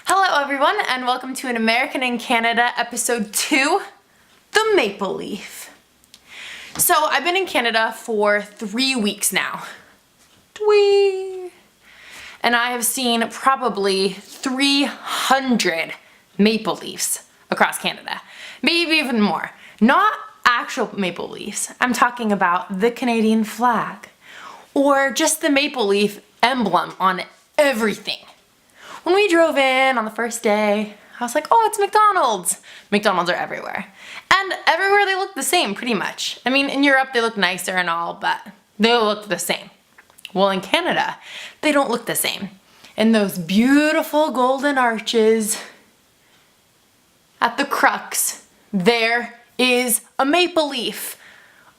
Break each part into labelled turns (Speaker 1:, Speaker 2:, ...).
Speaker 1: Hello everyone and welcome to An American in Canada episode 2, The Maple Leaf. So I've been in Canada for 3 weeks now. And I have seen probably 300 maple leaves across Canada. Maybe even more. Not actual maple leaves. I'm talking about the Canadian flag. Or just the maple leaf emblem on everything. When we drove in on the first day, I was like, oh, it's McDonald's. McDonald's are everywhere. And everywhere they look the same, pretty much. I mean, in Europe they look nicer and all, but they look the same. Well, in Canada, they don't look the same. And those beautiful golden arches, at the crux, there is a maple leaf.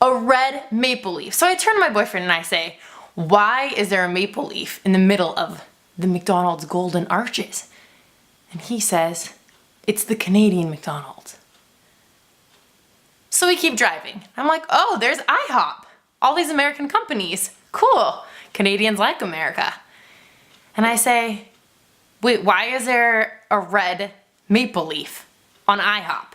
Speaker 1: A red maple leaf. So I turn to my boyfriend and I say, why is there a maple leaf in the middle of the McDonald's golden arches? And he says, it's the Canadian McDonald's. So we keep driving. I'm like, oh, there's IHOP. All these American companies. Cool. Canadians like America. And I say, wait, why is there a red maple leaf on IHOP?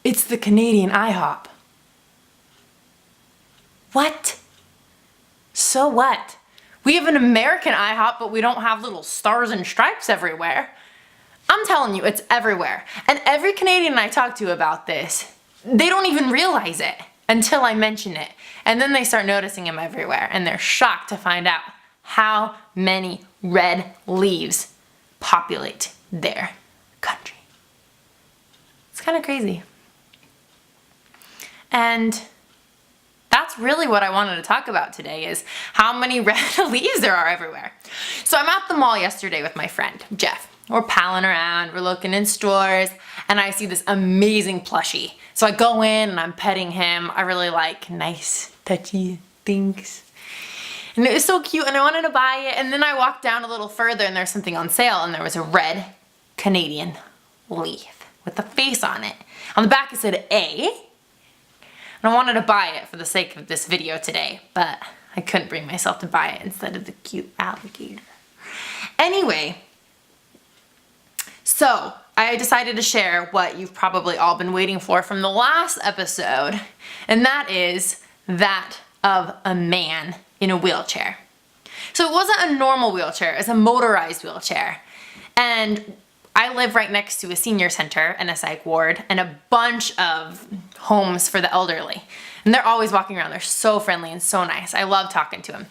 Speaker 1: It's the Canadian IHOP. What? So what? We have an American IHOP, but we don't have little stars and stripes everywhere. I'm telling you, it's everywhere. And every Canadian I talk to about this, they don't even realize it until I mention it. And then they start noticing them everywhere, and they're shocked to find out how many red leaves populate their country. It's kind of crazy. And that's really what I wanted to talk about today, is how many red leaves there are everywhere. So I'm at the mall yesterday with my friend, Jeff. We're palling around, we're looking in stores, and I see this amazing plushie. So I go in and I'm petting him. I really like nice, touchy things. And it was so cute and I wanted to buy it. And then I walked down a little further and there's something on sale and there was a red Canadian leaf with a face on it. On the back it said A. And I wanted to buy it for the sake of this video today, but I couldn't bring myself to buy it instead of the cute alligator. Anyway, so I decided to share what you've probably all been waiting for from the last episode, and that is that of a man in a wheelchair. So it wasn't a normal wheelchair, it was a motorized wheelchair. And I live right next to a senior center and a psych ward and a bunch of homes for the elderly. And they're always walking around. They're so friendly and so nice. I love talking to them.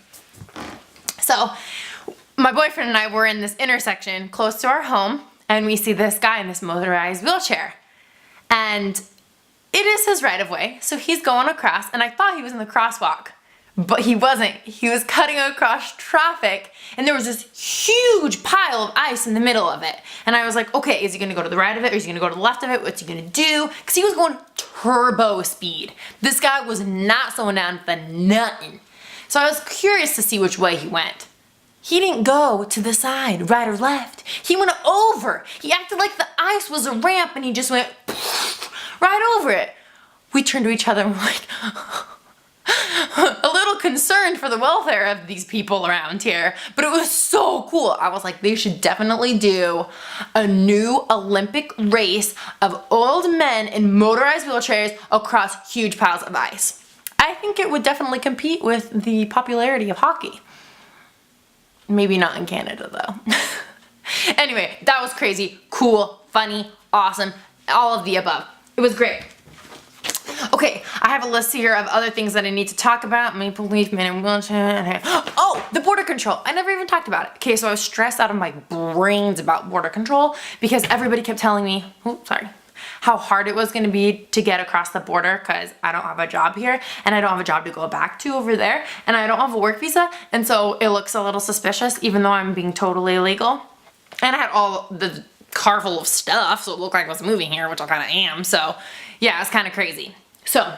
Speaker 1: So my boyfriend and I were in this intersection close to our home and we see this guy in this motorized wheelchair. And it is his right of way. So he's going across and I thought he was in the crosswalk. But he wasn't. He was cutting across traffic and there was this huge pile of ice in the middle of it. And I was like, okay, is he gonna go to the right of it or is he gonna go to the left of it? What's he gonna do? Because he was going turbo speed. This guy was not slowing down for nothing. So I was curious to see which way he went. He didn't go to the side, right or left. He went over. He acted like the ice was a ramp and he just went right over it. We turned to each other and we're like, a little concerned for the welfare of these people around here, but it was so cool. I was like, they should definitely do a new Olympic race of old men in motorized wheelchairs across huge piles of ice. I think it would definitely compete with the popularity of hockey. Maybe not in Canada though. Anyway, that was crazy, cool, funny, awesome, all of the above. It was great. Okay, I have a list here of other things that I need to talk about. Maple leaf, man in wheelchair, and oh, the border control. I never even talked about it. Okay, so I was stressed out of my brains about border control because everybody kept telling me, how hard it was gonna be to get across the border because I don't have a job here and I don't have a job to go back to over there and I don't have a work visa, and so it looks a little suspicious even though I'm being totally illegal. And I had all the car full of stuff, so it looked like I was moving here, which I kind of am, so yeah, it's kind of crazy. So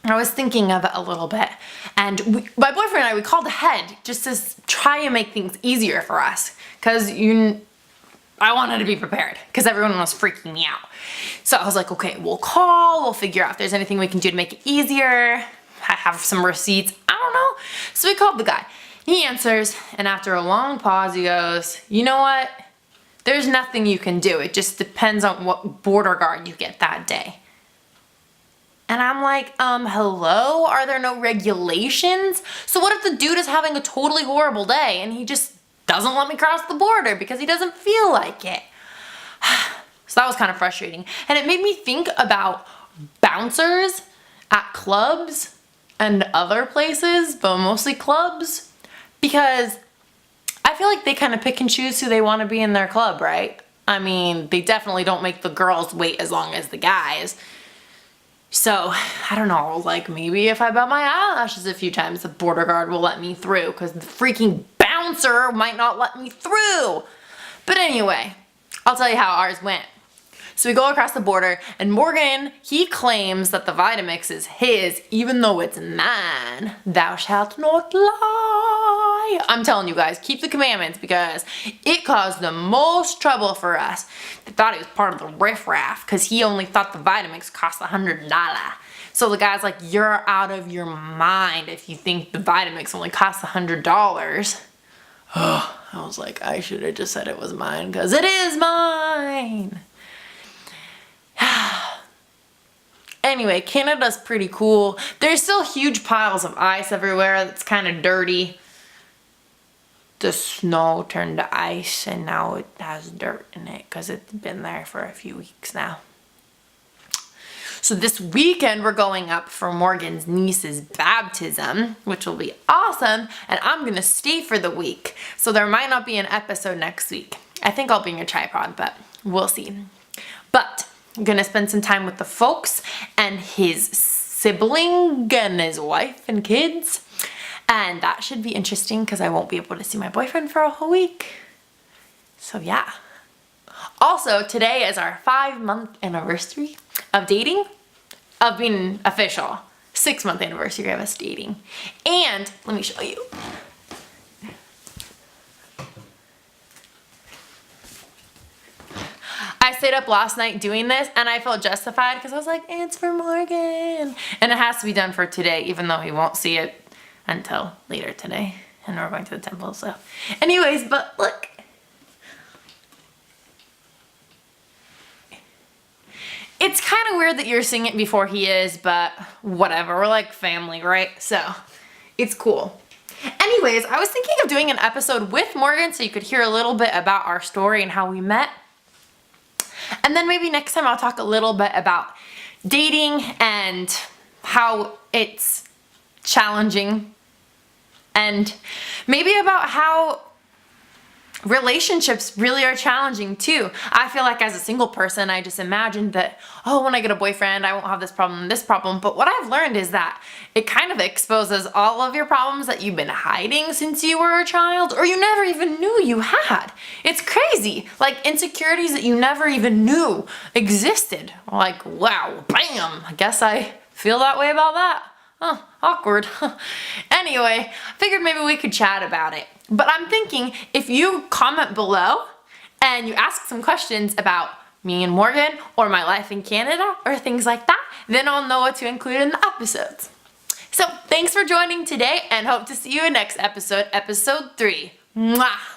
Speaker 1: I was thinking of it a little bit, and my boyfriend and I, we called ahead just to try and make things easier for us, because I wanted to be prepared, because everyone was freaking me out. So I was like, okay, we'll call, we'll figure out if there's anything we can do to make it easier. I have some receipts, I don't know. So we called the guy. He answers, and after a long pause, he goes, you know what? There's nothing you can do. It just depends on what border guard you get that day. And I'm like, hello? Are there no regulations? So what if the dude is having a totally horrible day and he just doesn't let me cross the border because he doesn't feel like it? So that was kind of frustrating. And it made me think about bouncers at clubs and other places, but mostly clubs, because I feel like they kind of pick and choose who they want to be in their club, right? I mean, they definitely don't make the girls wait as long as the guys. So, I don't know, like maybe if I bat my eyelashes a few times, the border guard will let me through because the freaking bouncer might not let me through. But anyway, I'll tell you how ours went. So we go across the border, and Morgan, he claims that the Vitamix is his, even though it's mine. Thou shalt not lie. I'm telling you guys, keep the commandments because it caused the most trouble for us. They thought he was part of the riffraff because he only thought the Vitamix cost $100. So the guy's like, you're out of your mind if you think the Vitamix only costs $100. Oh, I was like, I should have just said it was mine because it is mine. Anyway, Canada's pretty cool. There's still huge piles of ice everywhere. That's kind of dirty. The snow turned to ice and now it has dirt in it because it's been there for a few weeks now. So this weekend we're going up for Morgan's niece's baptism, which will be awesome, and I'm gonna stay for the week. So there might not be an episode next week. I think I'll bring a tripod, but we'll see. But I'm gonna spend some time with the folks and his sibling and his wife and kids. And that should be interesting because I won't be able to see my boyfriend for a whole week. So yeah. Also, today is our 5-month anniversary of dating, of being official. 6-month anniversary of us dating. And let me show you. I stayed up last night doing this and I felt justified because I was like, it's for Morgan. And it has to be done for today, even though he won't see it until later today. And we're going to the temple, so. Anyways, but look. It's kind of weird that you're seeing it before he is, but whatever. We're like family, right? So, it's cool. Anyways, I was thinking of doing an episode with Morgan so you could hear a little bit about our story and how we met. And then maybe next time I'll talk a little bit about dating and how it's challenging. And maybe about how relationships really are challenging too. I feel like as a single person, I just imagined that, oh, when I get a boyfriend, I won't have this problem. But what I've learned is that it kind of exposes all of your problems that you've been hiding since you were a child or you never even knew you had. It's crazy. Like insecurities that you never even knew existed. Like, wow, bam, I guess I feel that way about that. Oh, awkward. Anyway, figured maybe we could chat about it. But I'm thinking if you comment below and you ask some questions about me and Morgan or my life in Canada or things like that, then I'll know what to include in the episodes. So thanks for joining today and hope to see you in next episode, episode 3. Mwah!